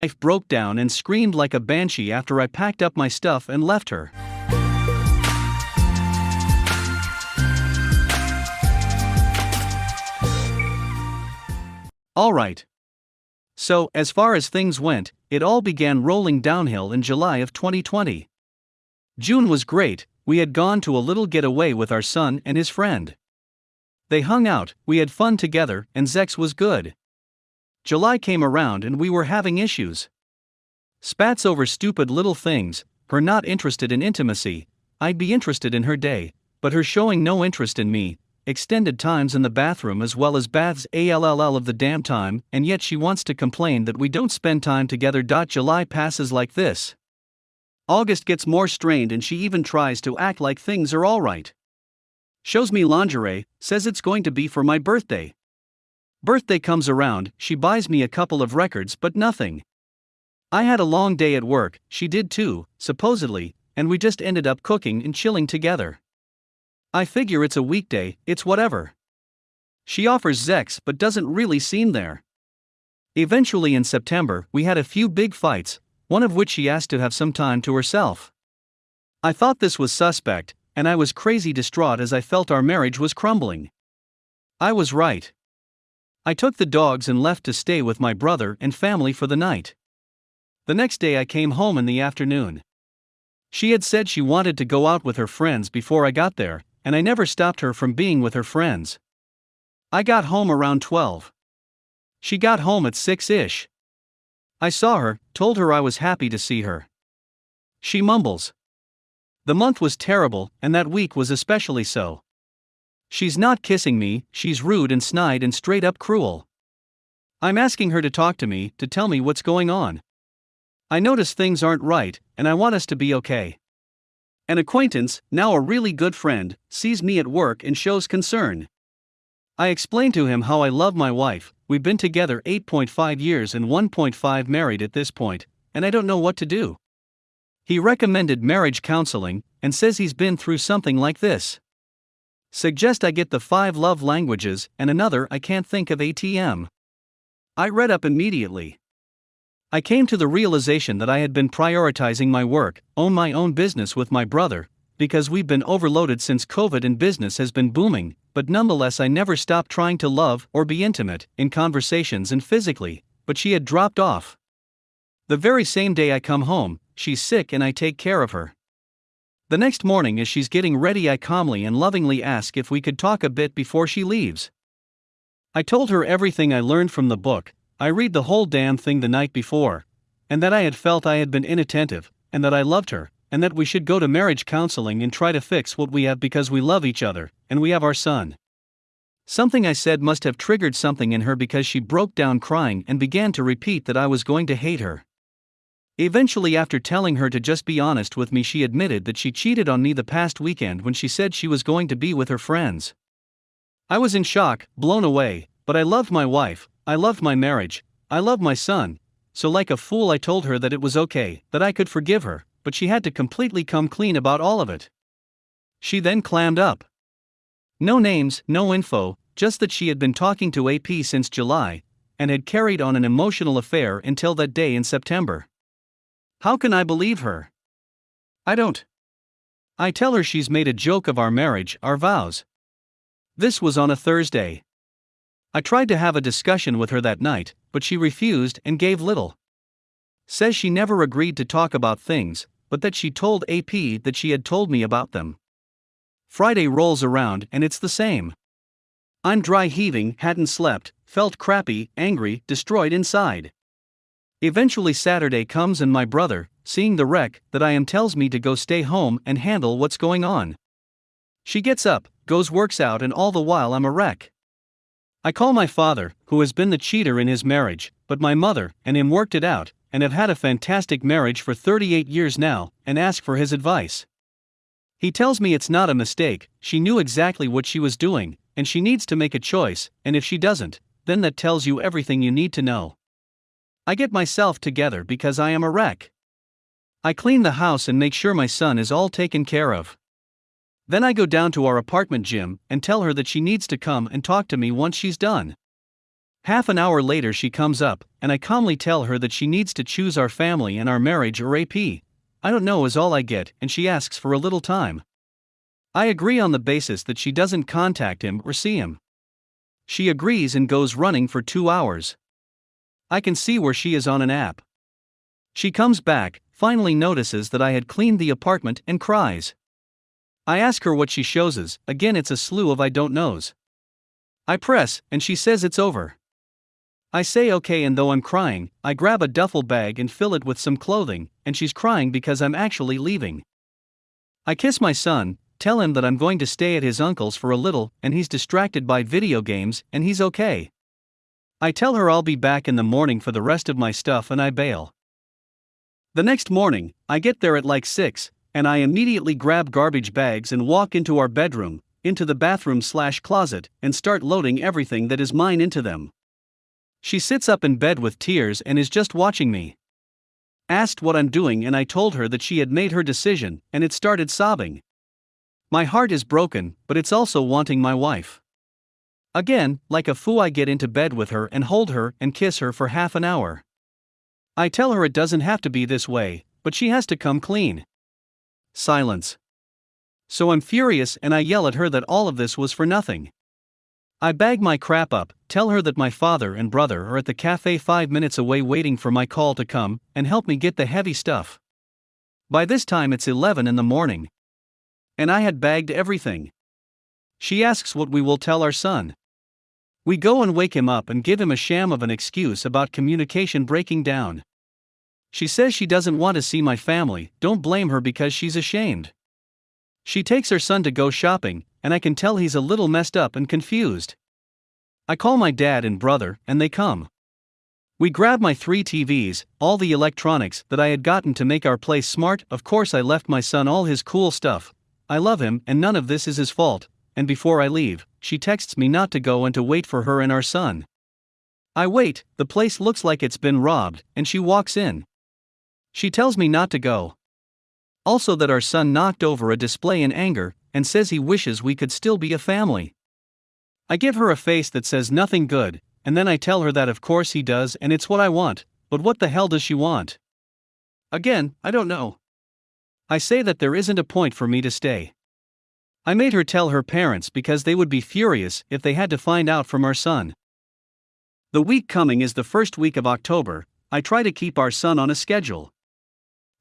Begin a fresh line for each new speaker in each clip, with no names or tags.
wife broke down and screamed like a banshee after I packed up my stuff and left her. Alright. So, as far as things went, it all began rolling downhill in July of 2020. June was great. We had gone to a little getaway with our son and his friend. They hung out, we had fun together, and sex was good. July came around and we were having issues. Spats over stupid little things, her not interested in intimacy, I'd be interested in her day, but her showing no interest in me, extended times in the bathroom as well as baths all of the damn time, and yet she wants to complain that we don't spend time together. July passes like this. August gets more strained and she even tries to act like things are alright. Shows me lingerie, says it's going to be for my birthday. Birthday comes around, she buys me a couple of records but nothing. I had a long day at work, she did too, supposedly, and we just ended up cooking and chilling together. I figure it's a weekday, it's whatever. She offers sex but doesn't really seem there. Eventually in September, we had a few big fights, one of which she asked to have some time to herself. I thought this was suspect, and I was crazy distraught as I felt our marriage was crumbling. I was right. I took the dogs and left to stay with my brother and family for the night. The next day I came home in the afternoon. She had said she wanted to go out with her friends before I got there, and I never stopped her from being with her friends. I got home around 12. She got home at 6-ish. I saw her, told her I was happy to see her. She mumbles. The month was terrible, and that week was especially so. She's not kissing me, she's rude and snide and straight up cruel. I'm asking her to talk to me, to tell me what's going on. I notice things aren't right, and I want us to be okay. An acquaintance, now a really good friend, sees me at work and shows concern. I explain to him how I love my wife. We've been together 8.5 years and 1.5 married at this point, and I don't know what to do. He recommended marriage counseling, and says he's been through something like this. Suggest I get the 5 love languages, and another I can't think of ATM. I read up immediately. I came to the realization that I had been prioritizing my work, own my own business with my brother, because we've been overloaded since COVID and business has been booming, but nonetheless I never stopped trying to love or be intimate, in conversations and physically, but she had dropped off. The very same day I come home, she's sick and I take care of her. The next morning as she's getting ready I calmly and lovingly ask if we could talk a bit before she leaves. I told her everything I learned from the book. I read the whole damn thing the night before, and that I had felt I had been inattentive, and that I loved her, and that we should go to marriage counseling and try to fix what we have because we love each other, and we have our son. Something I said must have triggered something in her because she broke down crying and began to repeat that I was going to hate her. Eventually, after telling her to just be honest with me, she admitted that she cheated on me the past weekend when she said she was going to be with her friends. I was in shock, blown away, but I loved my wife, I loved my marriage, I loved my son, so like a fool I told her that it was okay, that I could forgive her, but she had to completely come clean about all of it. She then clammed up. No names, no info, just that she had been talking to AP since July, and had carried on an emotional affair until that day in September. How can I believe her? I don't. I tell her she's made a joke of our marriage, our vows. This was on a Thursday. I tried to have a discussion with her that night, but she refused and gave little. Says she never agreed to talk about things, but that she told AP that she had told me about them. Friday rolls around and it's the same. I'm dry heaving, hadn't slept, felt crappy, angry, destroyed inside. Eventually Saturday comes and my brother, seeing the wreck that I am, tells me to go stay home and handle what's going on. She gets up, goes works out, and all the while I'm a wreck. I call my father, who has been the cheater in his marriage, but my mother and him worked it out, and have had a fantastic marriage for 38 years now, and ask for his advice. He tells me it's not a mistake, she knew exactly what she was doing, and she needs to make a choice, and if she doesn't, then that tells you everything you need to know. I get myself together because I am a wreck. I clean the house and make sure my son is all taken care of. Then I go down to our apartment gym and tell her that she needs to come and talk to me once she's done. Half an hour later she comes up, and I calmly tell her that she needs to choose our family and our marriage or AP. I don't know is all I get, and she asks for a little time. I agree on the basis that she doesn't contact him or see him. She agrees and goes running for 2 hours. I can see where she is on an app. She comes back, finally notices that I had cleaned the apartment and cries. I ask her what she shows us, again it's a slew of I don't knows. I press, and she says it's over. I say okay, and though I'm crying, I grab a duffel bag and fill it with some clothing, and she's crying because I'm actually leaving. I kiss my son, tell him that I'm going to stay at his uncle's for a little, and he's distracted by video games, and he's okay. I tell her I'll be back in the morning for the rest of my stuff and I bail. The next morning, I get there at like 6, and I immediately grab garbage bags and walk into our bedroom, into the bathroom/closet, and start loading everything that is mine into them. She sits up in bed with tears and is just watching me. Asked what I'm doing, and I told her that she had made her decision, and it started sobbing. My heart is broken, but it's also wanting my wife. Again, like a fool, I get into bed with her and hold her and kiss her for half an hour. I tell her it doesn't have to be this way, but she has to come clean. Silence. So I'm furious and I yell at her that all of this was for nothing. I bag my crap up, tell her that my father and brother are at the cafe 5 minutes away waiting for my call to come and help me get the heavy stuff. By this time it's 11 in the morning. And I had bagged everything. She asks what we will tell our son. We go and wake him up and give him a sham of an excuse about communication breaking down. She says she doesn't want to see my family, don't blame her because she's ashamed. She takes her son to go shopping, and I can tell he's a little messed up and confused. I call my dad and brother, and they come. We grab my 3 TVs, all the electronics that I had gotten to make our place smart. Of course I left my son all his cool stuff. I love him and none of this is his fault, and before I leave, she texts me not to go and to wait for her and our son. I wait, the place looks like it's been robbed, and she walks in. She tells me not to go. Also that our son knocked over a display in anger, and says he wishes we could still be a family. I give her a face that says nothing good, and then I tell her that of course he does and it's what I want, but what the hell does she want? Again, I don't know. I say that there isn't a point for me to stay. I made her tell her parents because they would be furious if they had to find out from our son. The week coming is the first week of October. I try to keep our son on a schedule.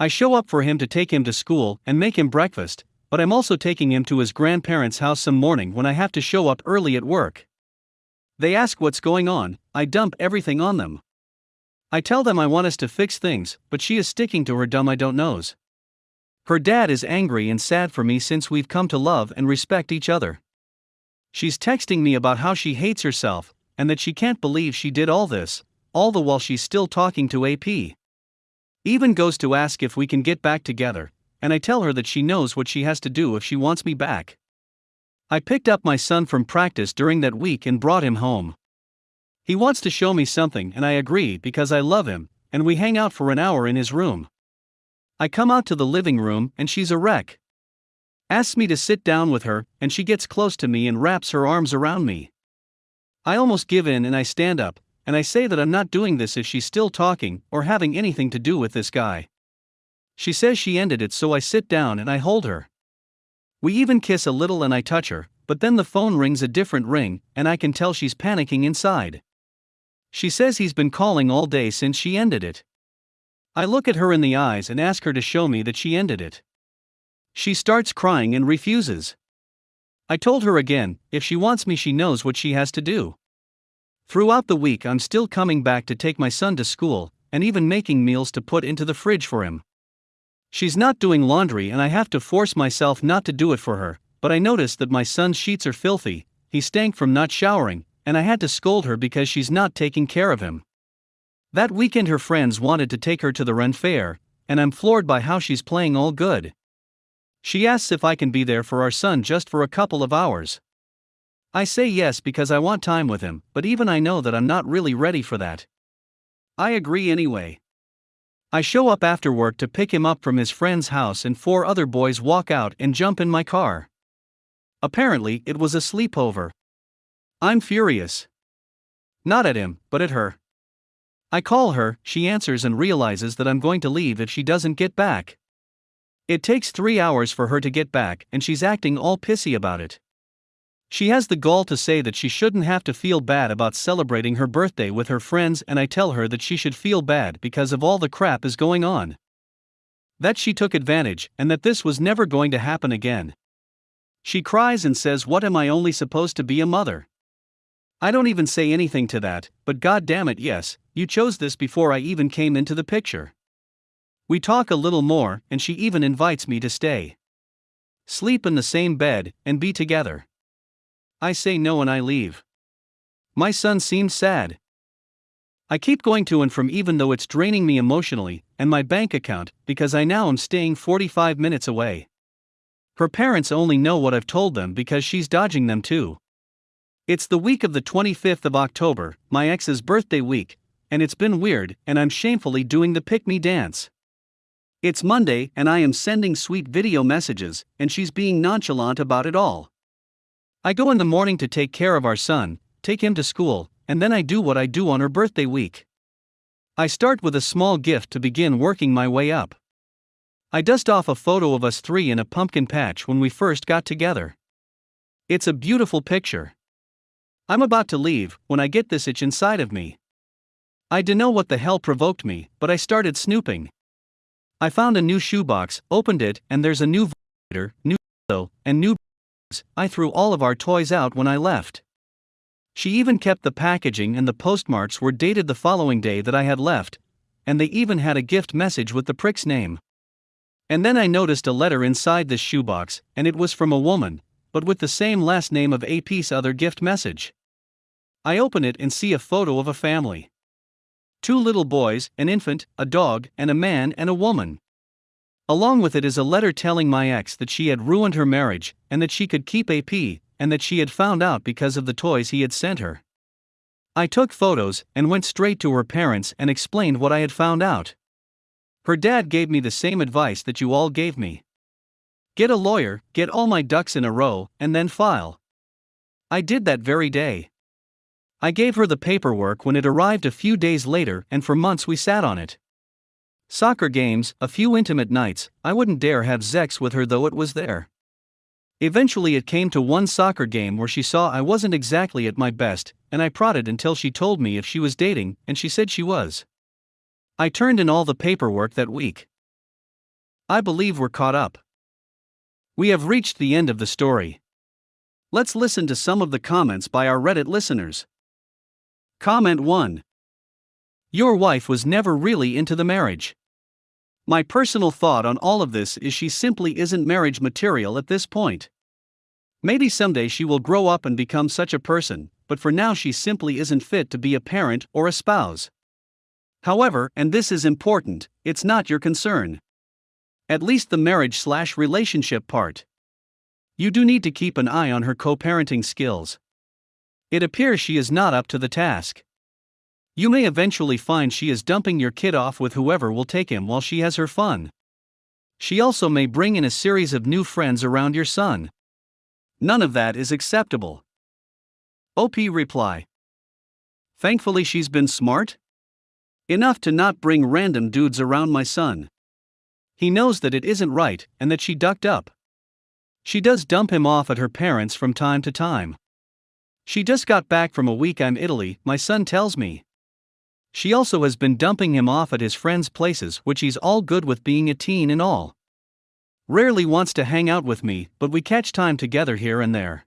I show up for him to take him to school and make him breakfast, but I'm also taking him to his grandparents' house some morning when I have to show up early at work. They ask what's going on, I dump everything on them. I tell them I want us to fix things, but she is sticking to her dumb I don't knows. Her dad is angry and sad for me since we've come to love and respect each other. She's texting me about how she hates herself, and that she can't believe she did all this, all the while she's still talking to AP. Even goes to ask if we can get back together, and I tell her that she knows what she has to do if she wants me back. I picked up my son from practice during that week and brought him home. He wants to show me something and I agree because I love him, and we hang out for an hour in his room. I come out to the living room and she's a wreck. Asks me to sit down with her, and she gets close to me and wraps her arms around me. I almost give in and I stand up, and I say that I'm not doing this if she's still talking or having anything to do with this guy. She says she ended it, so I sit down and I hold her. We even kiss a little and I touch her, but then the phone rings a different ring, and I can tell she's panicking inside. She says he's been calling all day since she ended it. I look at her in the eyes and ask her to show me that she ended it. She starts crying and refuses. I told her again, if she wants me she knows what she has to do. Throughout the week I'm still coming back to take my son to school, and even making meals to put into the fridge for him. She's not doing laundry and I have to force myself not to do it for her, but I notice that my son's sheets are filthy, he stank from not showering, and I had to scold her because she's not taking care of him. That weekend her friends wanted to take her to the Ren Fair, and I'm floored by how she's playing all good. She asks if I can be there for our son just for a couple of hours. I say yes because I want time with him, but even I know that I'm not really ready for that. I agree anyway. I show up after work to pick him up from his friend's house and 4 other boys walk out and jump in my car. Apparently, it was a sleepover. I'm furious. Not at him, but at her. I call her, she answers and realizes that I'm going to leave if she doesn't get back. It takes 3 hours for her to get back, and she's acting all pissy about it. She has the gall to say that she shouldn't have to feel bad about celebrating her birthday with her friends, and I tell her that she should feel bad because of all the crap is going on. That she took advantage, and that this was never going to happen again. She cries and says, "What, am I only supposed to be a mother?" I don't even say anything to that, but god damn it, yes, you chose this before I even came into the picture. We talk a little more, and she even invites me to stay. Sleep in the same bed, and be together. I say no and I leave. My son seems sad. I keep going to and from even though it's draining me emotionally, and my bank account, because I now am staying 45 minutes away. Her parents only know what I've told them because she's dodging them too. It's the week of the 25th of October, my ex's birthday week, and it's been weird, and I'm shamefully doing the pick-me dance. It's Monday and I am sending sweet video messages, and she's being nonchalant about it all. I go in the morning to take care of our son, take him to school, and then I do what I do on her birthday week. I start with a small gift to begin working my way up. I dust off a photo of us three in a pumpkin patch when we first got together. It's a beautiful picture. I'm about to leave when I get this itch inside of me. I dunno what the hell provoked me, but I started snooping. I found a new shoebox, opened it, and there's a new vibrator, new pillow, and new. I threw all of our toys out when I left. She even kept the packaging, and the postmarks were dated the following day that I had left, and they even had a gift message with the prick's name. And then I noticed a letter inside this shoebox, and it was from a woman, but with the same last name of a piece other gift message. I open it and see a photo of a family. 2 little boys, an infant, a dog, and a man and a woman. Along with it is a letter telling my ex that she had ruined her marriage, and that she could keep AP, and that she had found out because of the toys he had sent her. I took photos and went straight to her parents and explained what I had found out. Her dad gave me the same advice that you all gave me. Get a lawyer, get all my ducks in a row, and then file. I did that very day. I gave her the paperwork when it arrived a few days later, and for months we sat on it. Soccer games, a few intimate nights, I wouldn't dare have sex with her though it was there. Eventually it came to one soccer game where she saw I wasn't exactly at my best, and I prodded until she told me if she was dating, and she said she was. I turned in all the paperwork that week. I believe we're caught up. We have reached the end of the story. Let's listen to some of the comments by our Reddit listeners. Comment 1. Your wife was never really into the marriage. My personal thought on all of this is she simply isn't marriage material at this point. Maybe someday she will grow up and become such a person, but for now she simply isn't fit to be a parent or a spouse. However, and this is important, it's not your concern. At least the marriage/relationship part. You do need to keep an eye on her co-parenting skills. It appears she is not up to the task. You may eventually find she is dumping your kid off with whoever will take him while she has her fun. She also may bring in a series of new friends around your son. None of that is acceptable. OP reply. Thankfully she's been smart enough to not bring random dudes around my son. He knows that it isn't right and that she ducked up. She does dump him off at her parents from time to time. She just got back from a week in Italy, my son tells me. She also has been dumping him off at his friends' places, which he's all good with being a teen and all. Rarely wants to hang out with me, but we catch time together here and there.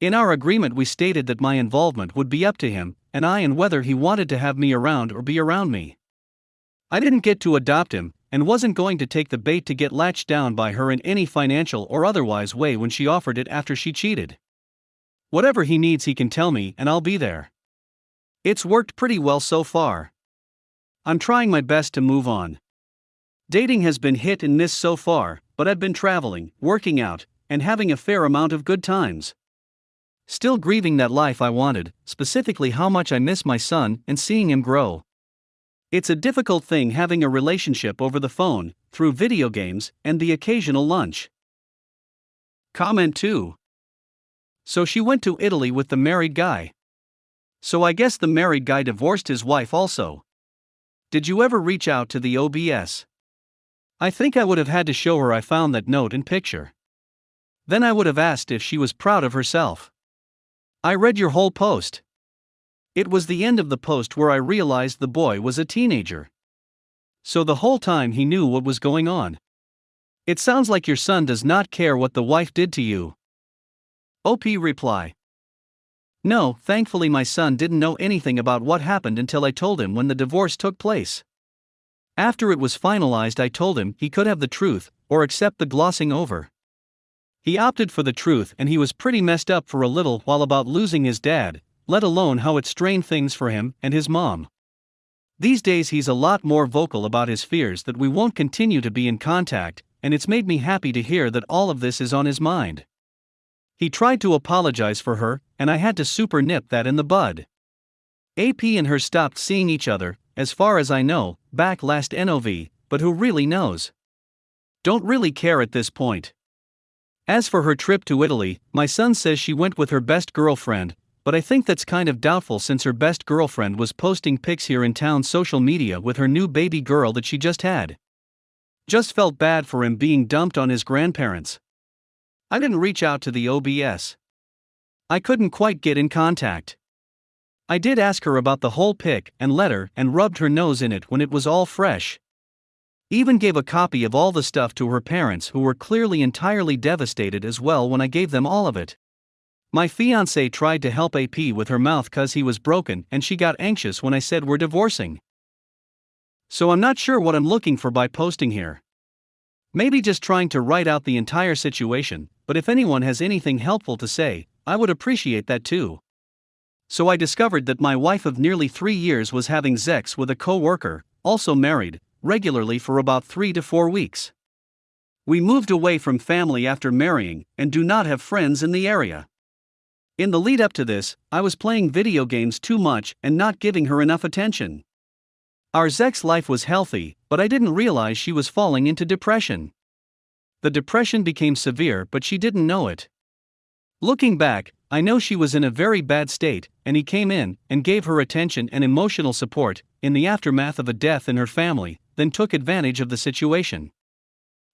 In our agreement we stated that my involvement would be up to him, and whether he wanted to have me around or be around me. I didn't get to adopt him, and wasn't going to take the bait to get latched down by her in any financial or otherwise way when she offered it after she cheated. Whatever he needs he can tell me and I'll be there. It's worked pretty well so far. I'm trying my best to move on. Dating has been hit and miss so far, but I've been traveling, working out, and having a fair amount of good times. Still grieving that life I wanted, specifically how much I miss my son and seeing him grow. It's a difficult thing having a relationship over the phone, through video games, and the occasional lunch. Comment 2. So she went to Italy with the married guy. So I guess the married guy divorced his wife also. Did you ever reach out to the OBS? I think I would have had to show her I found that note and picture. Then I would have asked if she was proud of herself. I read your whole post. It was the end of the post where I realized the boy was a teenager. So the whole time he knew what was going on. It sounds like your son does not care what the wife did to you. OP reply. No, thankfully my son didn't know anything about what happened until I told him when the divorce took place. After it was finalized, I told him he could have the truth, or accept the glossing over. He opted for the truth, and he was pretty messed up for a little while about losing his dad, let alone how it strained things for him and his mom. These days he's a lot more vocal about his fears that we won't continue to be in contact, and it's made me happy to hear that all of this is on his mind. He tried to apologize for her, and I had to super nip that in the bud. AP and her stopped seeing each other, as far as I know, back last NOV, but who really knows? Don't really care at this point. As for her trip to Italy, my son says she went with her best girlfriend, but I think that's kind of doubtful since her best girlfriend was posting pics here in town social media with her new baby girl that she just had. Just felt bad for him being dumped on his grandparents. I didn't reach out to the OBS. I couldn't quite get in contact. I did ask her about the whole pic and letter and rubbed her nose in it when it was all fresh. Even gave a copy of all the stuff to her parents, who were clearly entirely devastated as well when I gave them all of it. My fiancé tried to help AP with her mouth cause he was broken, and she got anxious when I said we're divorcing. So I'm not sure what I'm looking for by posting here. Maybe just trying to write out the entire situation, but if anyone has anything helpful to say, I would appreciate that too. So I discovered that my wife of nearly 3 years was having sex with a co-worker, also married, regularly for about 3 to 4 weeks. We moved away from family after marrying, and do not have friends in the area. In the lead up to this, I was playing video games too much and not giving her enough attention. Our sex life was healthy, but I didn't realize she was falling into depression. The depression became severe, but she didn't know it. Looking back, I know she was in a very bad state, and he came in and gave her attention and emotional support in the aftermath of a death in her family, then took advantage of the situation.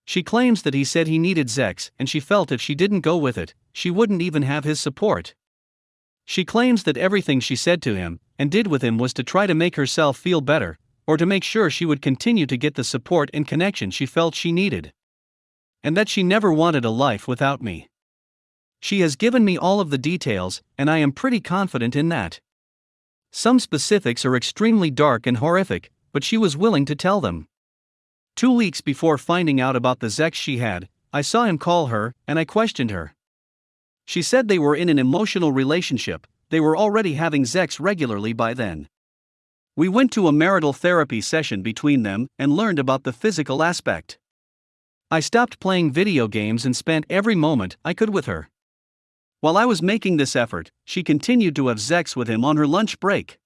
She claims that he said he needed sex, and she felt if she didn't go with it, she wouldn't even have his support. She claims that everything she said to him and did with him was to try to make herself feel better, or to make sure she would continue to get the support and connection she felt she needed. And that she never wanted a life without me. She has given me all of the details, and I am pretty confident in that. Some specifics are extremely dark and horrific, but she was willing to tell them. 2 weeks before finding out about the sex she had, I saw him call her, and I questioned her. She said they were in an emotional relationship, they were already having sex regularly by then. We went to a marital therapy session between them and learned about the physical aspect. I stopped playing video games and spent every moment I could with her. While I was making this effort, she continued to have sex with him on her lunch break.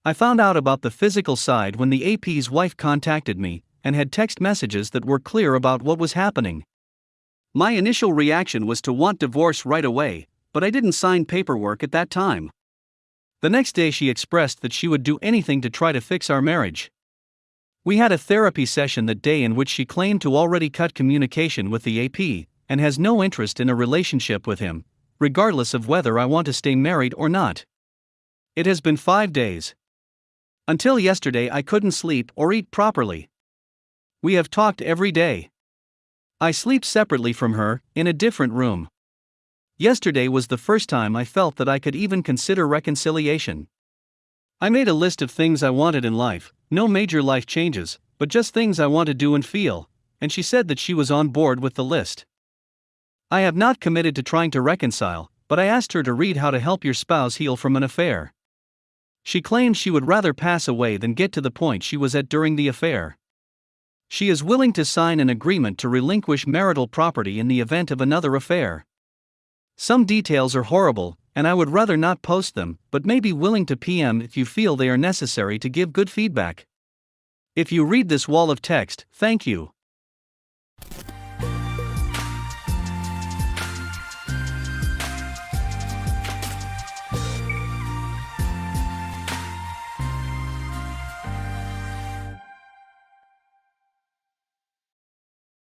I found out about the physical side when the AP's wife contacted me and had text messages that were clear about what was happening. My initial reaction was to want divorce right away, but I didn't sign paperwork at that time. The next day she expressed that she would do anything to try to fix our marriage. We had a therapy session that day in which she claimed to already cut communication with the AP and has no interest in a relationship with him, regardless of whether I want to stay married or not. It has been 5 days. Until yesterday I couldn't sleep or eat properly. We have talked every day. I sleep separately from her, in a different room. Yesterday was the first time I felt that I could even consider reconciliation. I made a list of things I wanted in life, no major life changes, but just things I want to do and feel, and she said that she was on board with the list. I have not committed to trying to reconcile, but I asked her to read How to Help Your Spouse Heal from an Affair. She claims she would rather pass away than get to the point she was at during the affair. She is willing to sign an agreement to relinquish marital property in the event of another affair. Some details are horrible, and I would rather not post them, but may be willing to PM if you feel they are necessary to give good feedback. If you read this wall of text, thank you.